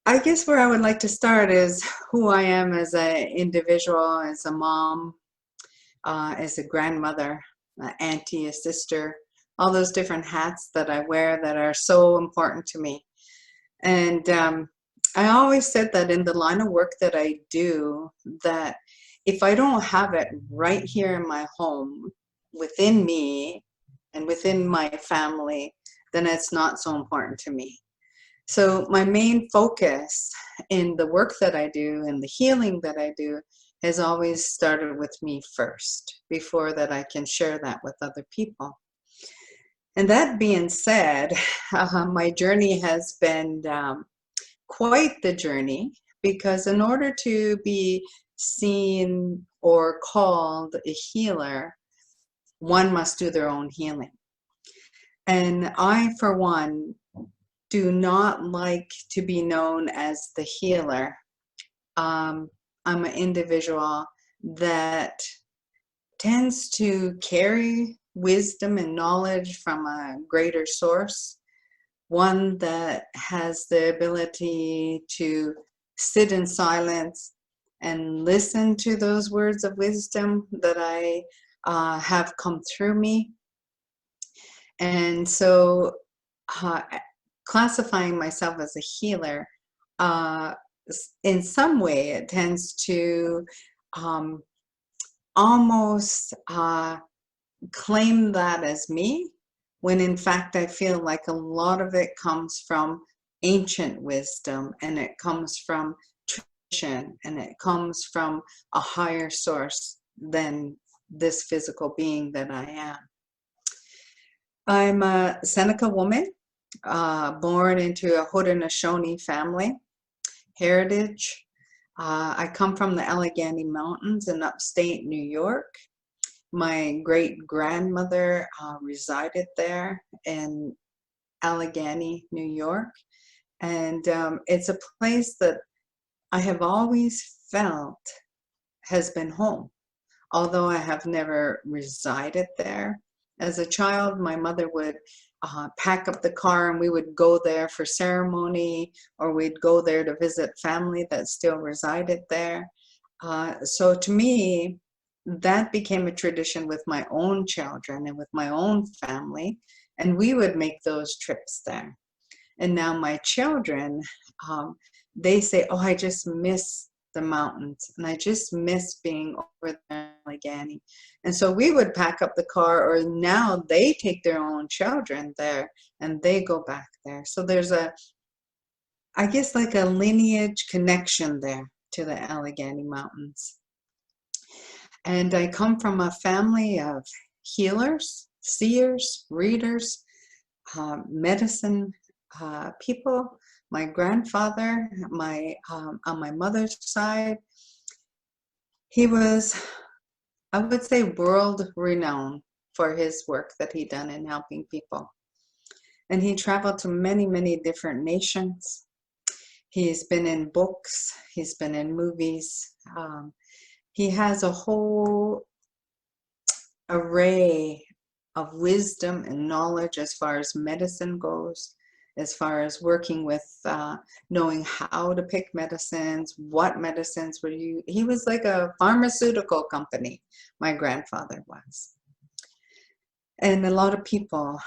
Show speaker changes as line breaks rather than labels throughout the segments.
I guess where I would like to start is who I am as an individual, as a mom, as a grandmother, an auntie, a sister, all those different hats that I wear that are so important to me. And I always said that in the line of work that I do, that if I don't have it right here in my home, within me and within my family, then it's not so important to me. So my main focus in the work that I do and the healing that I do has always started with me first, before that I can share that with other people. And that being said, my journey has been quite the journey, because in order to be seen or called a healer, one must do their own healing. And I, for one, do not like to be known as the healer. I'm an individual that tends to carry wisdom and knowledge from a greater source, one that has the ability to sit in silence and listen to those words of wisdom that I have come through me. And so classifying myself as a healer, in some way it tends to almost claim that as me, when in fact I feel like a lot of it comes from ancient wisdom, and it comes from tradition, and it comes from a higher source than this physical being that I am. I'm a Seneca woman, born into a Haudenosaunee family heritage. I come from the Allegheny Mountains in upstate New York. My great-grandmother resided there in Allegheny, New York. And it's a place that I have always felt has been home, although I have never resided there. As a child, my mother would pack up the car and we would go there for ceremony, or we'd go there to visit family that still resided there. So to me, that became a tradition with my own children and with my own family, and we would make those trips there. And now my children, they say, oh, I just miss the mountains, and I just miss being over there in Allegheny. And so we would pack up the car, or now they take their own children there and they go back there. So there's I guess like a lineage connection there to the Allegheny Mountains. And I come from a family of healers, seers, readers, medicine people. My grandfather, on my mother's side, he was, I would say, world renowned for his work that he done in helping people. And he traveled to many, many different nations. He's been in books, he's been in movies. He has a whole array of wisdom and knowledge as far as medicine goes, as far as working with knowing how to pick medicines, what medicines were used. He was like a pharmaceutical company, my grandfather was. And a lot of people,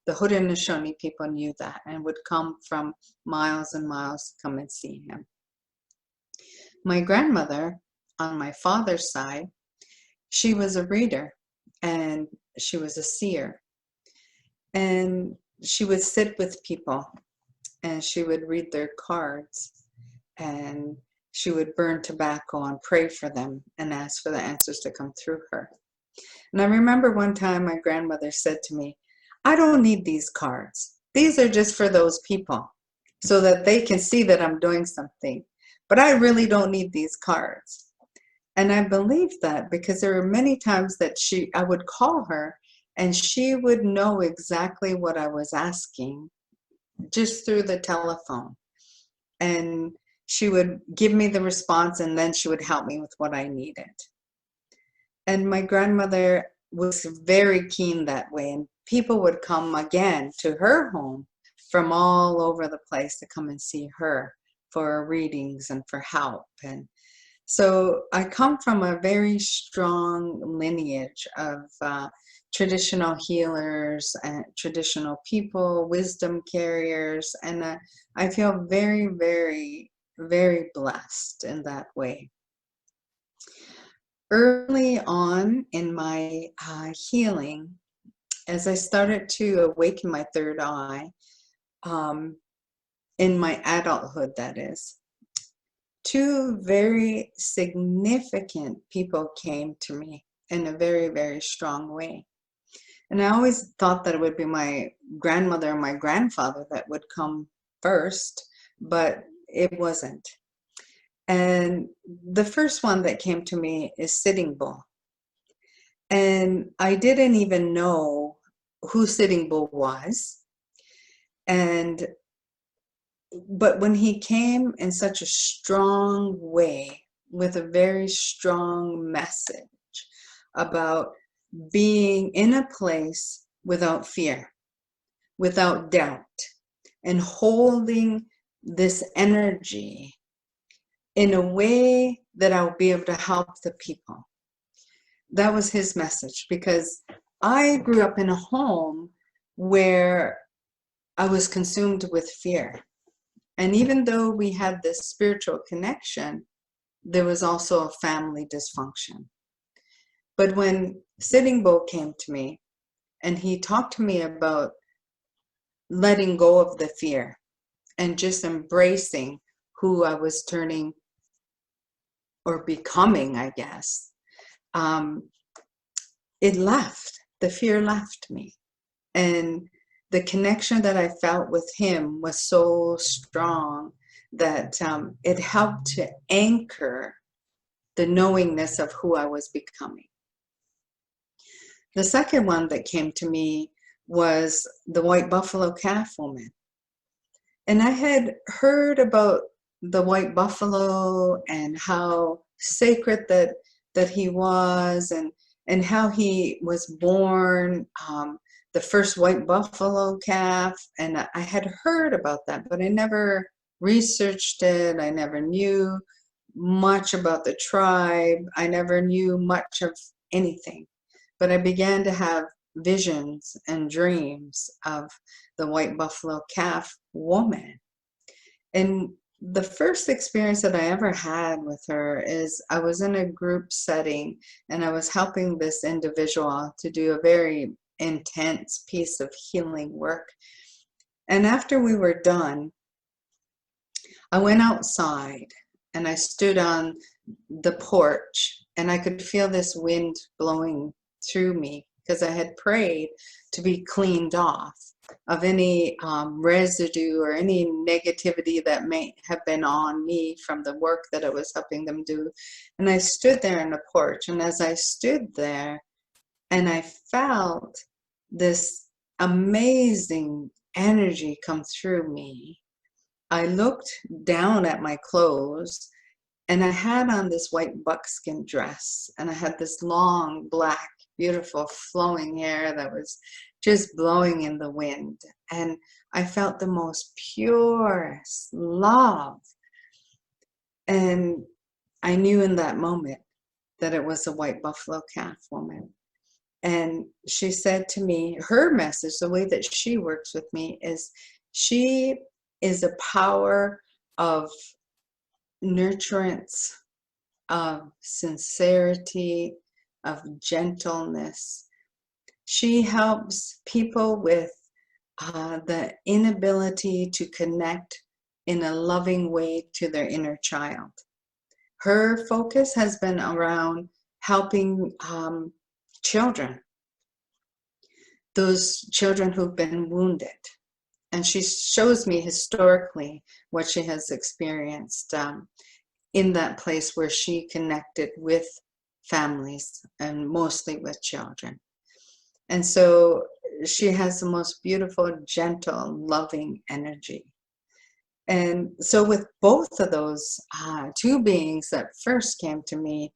the Haudenosaunee people, knew that and would come from miles and miles to come and see him. My grandmother, on my father's side, she was a reader and she was a seer. And she would sit with people and she would read their cards, and she would burn tobacco and pray for them and ask for the answers to come through her. And I remember one time my grandmother said to me, I don't need these cards. These are just for those people so that they can see that I'm doing something. But I really don't need these cards. And I believed that because there were many times that I would call her and she would know exactly what I was asking just through the telephone. And she would give me the response, and then she would help me with what I needed. And my grandmother was very keen that way. And people would come again to her home from all over the place to come and see her for readings and for help. And so I come from a very strong lineage of traditional healers and traditional people, wisdom carriers, and I feel very, very, very blessed in that way. Early on in my healing, as I started to awaken my third eye, in my adulthood, that is, two very significant people came to me in a very, very strong way. And I always thought that it would be my grandmother and my grandfather that would come first, but it wasn't. And the first one that came to me is Sitting Bull. And I didn't even know who Sitting Bull was. But when he came in such a strong way, with a very strong message about being in a place without fear, without doubt, and holding this energy in a way that I'll be able to help the people. That was his message, because I grew up in a home where I was consumed with fear. And even though we had this spiritual connection, there was also a family dysfunction. But when Sitting Bull came to me and he talked to me about letting go of the fear and just embracing who I was turning or becoming, I guess, it left. The fear left me. And the connection that I felt with him was so strong that it helped to anchor the knowingness of who I was becoming. The second one that came to me was the white buffalo calf woman. And I had heard about the white buffalo and how sacred that he was, and how he was born, the first white buffalo calf. And I had heard about that, but I never researched it. I never knew much about the tribe. I never knew much of anything. But I began to have visions and dreams of the white buffalo calf woman. And the first experience that I ever had with her is I was in a group setting and I was helping this individual to do a very intense piece of healing work. And after we were done, I went outside and I stood on the porch and I could feel this wind blowing through me because I had prayed to be cleaned off of any residue or any negativity that may have been on me from the work that I was helping them do. And I stood there on the porch, and as I stood there and I felt this amazing energy come through me, I looked down at my clothes and I had on this white buckskin dress, and I had this long, black, beautiful flowing hair that was just blowing in the wind. And I felt the most purest love. And I knew in that moment that it was a white buffalo calf woman. And she said to me, her message, the way that she works with me, is she is a power of nurturance, of sincerity, of gentleness. She helps people with the inability to connect in a loving way to their inner child. Her focus has been around helping children, those children who've been wounded. And she shows me historically what she has experienced in that place where she connected with families and mostly with children. And so she has the most beautiful, gentle, loving energy. And so with both of those two beings that first came to me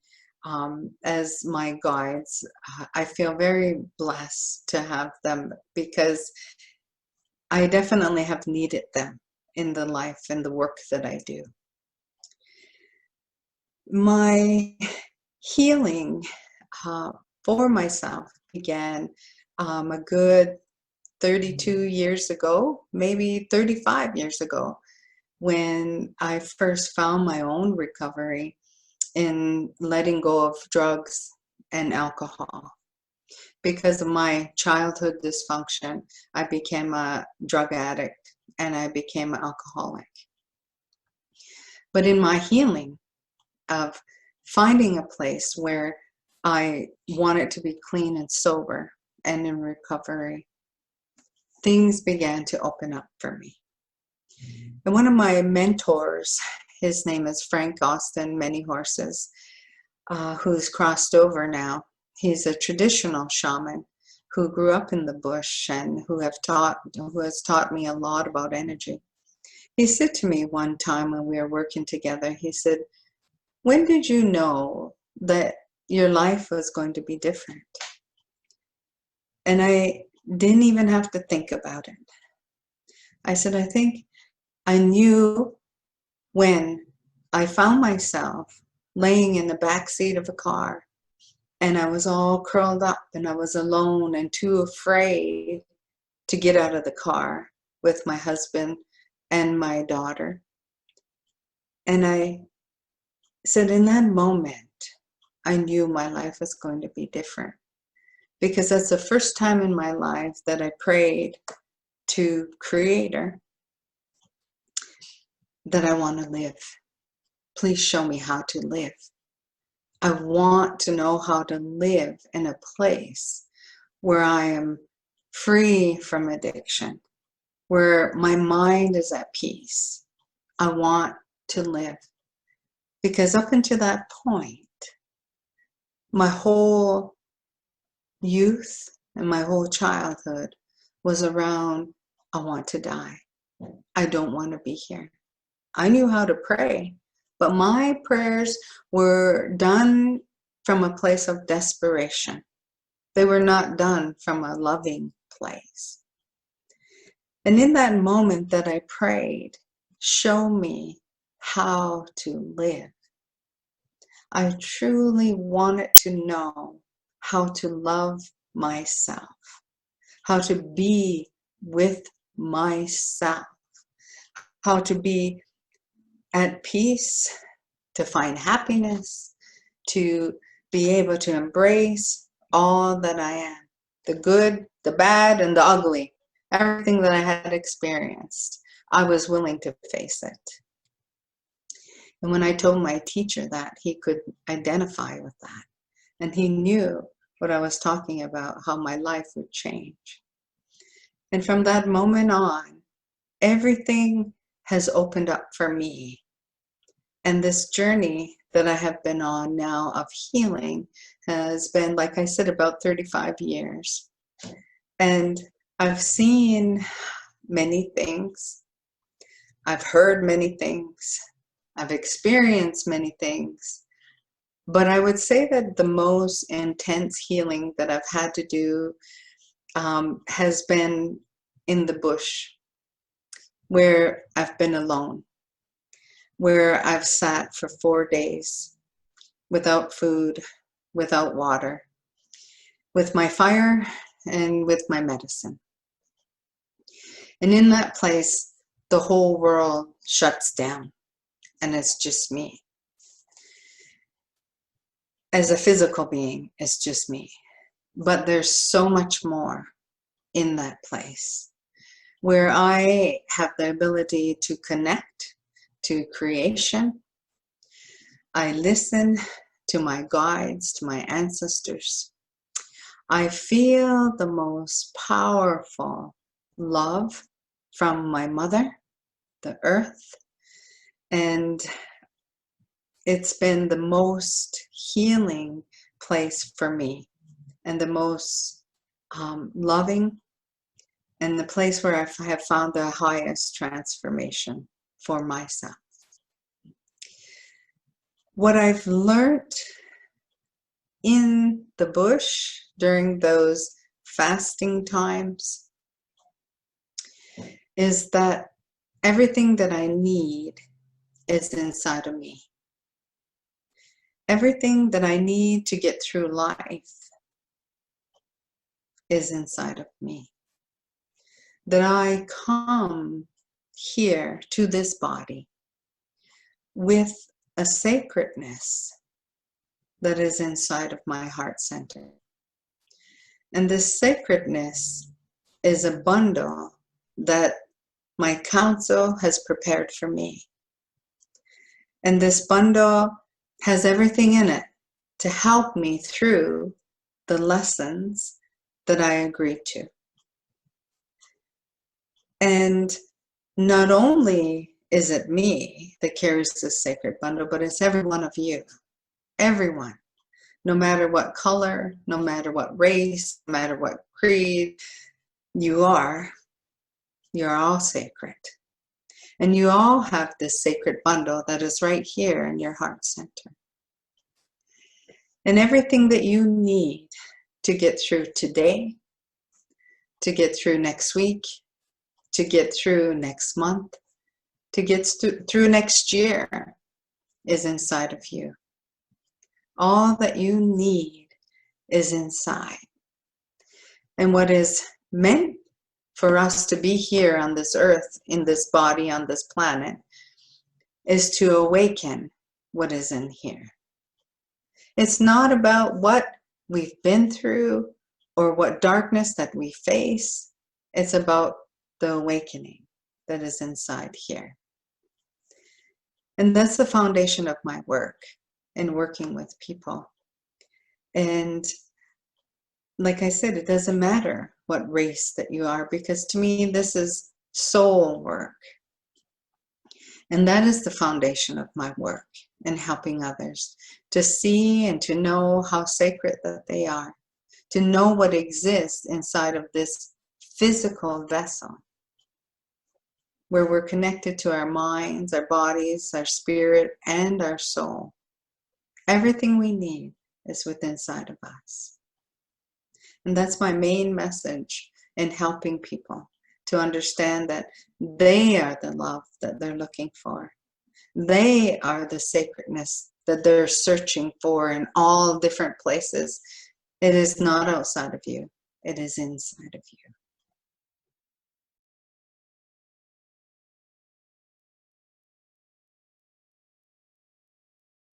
as my guides, I feel very blessed to have them, because I definitely have needed them in the life and the work that I do. My healing for myself began a good 32 years ago, maybe 35 years ago, when I first found my own recovery in letting go of drugs and alcohol. Because of my childhood dysfunction, I became a drug addict and I became an alcoholic. But in my healing of finding a place where I wanted to be clean and sober and in recovery, things began to open up for me. And one of my mentors, his name is Frank Austin, Many Horses, who's crossed over now. He's a traditional shaman who grew up in the bush and who has taught me a lot about energy. He said to me one time when we were working together, he said, "When did you know that your life was going to be different?" And I didn't even have to think about it. I said, "I think I knew when I found myself laying in the back seat of a car and I was all curled up and I was alone and too afraid to get out of the car with my husband and my daughter." And I said, in that moment, I knew my life was going to be different, because that's the first time in my life that I prayed to Creator that I want to live. Please show me how to live. I want to know how to live in a place where I am free from addiction, where my mind is at peace. I want to live. Because up until that point, my whole youth and my whole childhood was around, I want to die. I don't want to be here. I knew how to pray, but my prayers were done from a place of desperation. They were not done from a loving place. And in that moment that I prayed, show me how to live, I truly wanted to know how to love myself, how to be with myself, how to be at peace, to find happiness, to be able to embrace all that I am, the good, the bad, and the ugly, everything that I had experienced. I was willing to face it. And when I told my teacher that, he could identify with that. And he knew what I was talking about, how my life would change. And from that moment on, everything has opened up for me. And this journey that I have been on now of healing has been, like I said, about 35 years. And I've seen many things. I've heard many things. I've experienced many things. But I would say that the most intense healing that I've had to do has been in the bush, where I've been alone, where I've sat for 4 days without food, without water, with my fire and with my medicine. And in that place, the whole world shuts down and it's just me. As a physical being, it's just me. But there's so much more in that place where I have the ability to connect to creation. I listen to my guides, to my ancestors. I feel the most powerful love from my mother, the earth, and it's been the most healing place for me and the most loving, and the place where I have found the highest transformation for myself. What I've learned in the bush during those fasting times is that everything that I need is inside of me. Everything that I need to get through life is inside of me. That I come here to this body with a sacredness that is inside of my heart center. And this sacredness is a bundle that my council has prepared for me. And this bundle has everything in it to help me through the lessons that I agreed to. And not only is it me that carries this sacred bundle, but it's every one of you. Everyone. No matter what color, no matter what race, no matter what creed you are, you're all sacred. And you all have this sacred bundle that is right here in your heart center. And everything that you need to get through today, to get through next week, to get through next month, to get through next year is inside of you. All that you need is inside. And what is meant for us to be here on this earth, in this body, on this planet, is to awaken what is in here. It's not about what we've been through or what darkness that we face. It's about the awakening that is inside here. And that's the foundation of my work in working with people. And like I said, it doesn't matter what race that you are, because to me, this is soul work. And that is the foundation of my work in helping others to see and to know how sacred that they are, to know what exists inside of this physical vessel, where we're connected to our minds, our bodies, our spirit, and our soul. Everything we need is within inside of us. And that's my main message in helping people to understand that they are the love that they're looking for. They are the sacredness that they're searching for in all different places. It is not outside of you. It is inside of you.